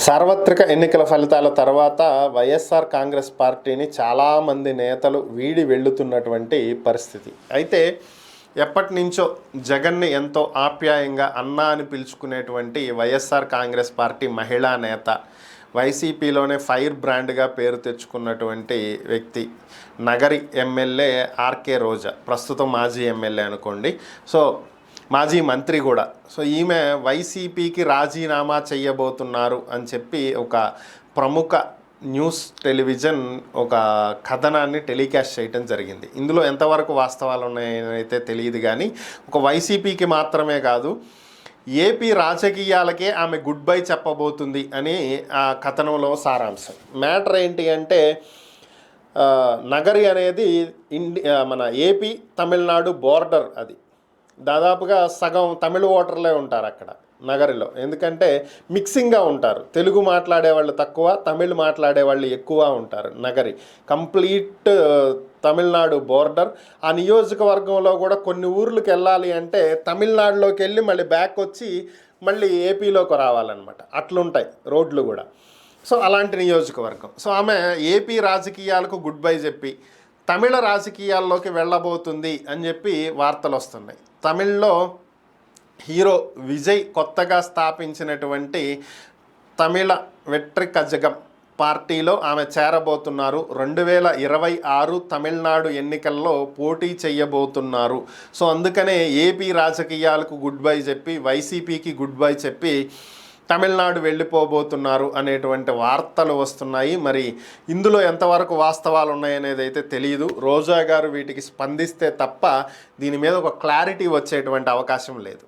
సార్వత్రిక ఎన్నికల ఫలితాల తర్వాత వైఎస్ఆర్ కాంగ్రెస్ పార్టీని చాలామంది నేతలు వీడి వెళ్తున్నటువంటి పరిస్థితి. అయితే ఎప్పటి నుంచో జగన్ని ఎంతో ఆప్యాయంగా అన్నా అని పిలుచుకునేటువంటి వైఎస్ఆర్ కాంగ్రెస్ పార్టీ మహిళా నేత, వైసీపీలోనే ఫైర్ బ్రాండ్గా పేరు తెచ్చుకున్నటువంటి వ్యక్తి, నగరి ఎమ్మెల్యే ఆర్కే రోజా, ప్రస్తుతం మాజీ ఎమ్మెల్యే అనుకోండి. సో మాజీ మంత్రి కూడా. సో ఈమె వైసీపీకి రాజీనామా చేయబోతున్నారు అని చెప్పి ఒక ప్రముఖ న్యూస్ టెలివిజన్ ఒక కథనాన్ని టెలికాస్ట్ చేయడం జరిగింది. ఇందులో ఎంతవరకు వాస్తవాలు ఉన్నాయని అయితే తెలియదు, కానీ ఒక వైసీపీకి మాత్రమే కాదు, ఏపీ రాజకీయాలకే ఆమె గుడ్ బై చెప్పబోతుంది అని ఆ కథనంలో సారాంశం. మ్యాటర్ ఏంటి అంటే, నగరి అనేది మన ఏపీ తమిళనాడు బోర్డర్. అది దాదాపుగా సగం తమిళ ఓటర్లే ఉంటారు అక్కడ నగరిలో. ఎందుకంటే మిక్సింగ్గా ఉంటారు, తెలుగు మాట్లాడే వాళ్ళు తక్కువ, తమిళ్ మాట్లాడే వాళ్ళు ఎక్కువ ఉంటారు. Nagari complete Tamil Nadu border. ఆ నియోజకవర్గంలో కూడా కొన్ని ఊర్లకు వెళ్ళాలి అంటే తమిళనాడులోకి వెళ్ళి మళ్ళీ బ్యాక్ వచ్చి మళ్ళీ ఏపీలోకి రావాలన్నమాట. అట్లుంటాయి రోడ్లు కూడా. సో అలాంటి నియోజకవర్గం. సో ఆమె ఏపీ రాజకీయాలకు గుడ్ బై చెప్పి తమిళ రాజకీయాల్లోకి వెళ్ళబోతుంది అని చెప్పి వార్తలు వస్తున్నాయి. తమిళ్లో హీరో విజయ్ కొత్తగా స్థాపించినటువంటి తమిళ వెట్రి కజగం పార్టీలో ఆమె చేరబోతున్నారు. 2026 తమిళనాడు ఎన్నికల్లో పోటీ చేయబోతున్నారు. సో అందుకనే ఏపీ రాజకీయాలకు గుడ్ బై చెప్పి వైసీపీకి గుడ్ బై చెప్పి తమిళనాడు వెళ్ళిపోబోతున్నారు అనేటువంటి వార్తలు వస్తున్నాయి. మరి ఇందులో ఎంతవరకు వాస్తవాలు ఉన్నాయనేది అయితే తెలియదు. రోజా గారు వీటికి స్పందిస్తే తప్ప దీని మీద ఒక క్లారిటీ వచ్చేటువంటి అవకాశం లేదు.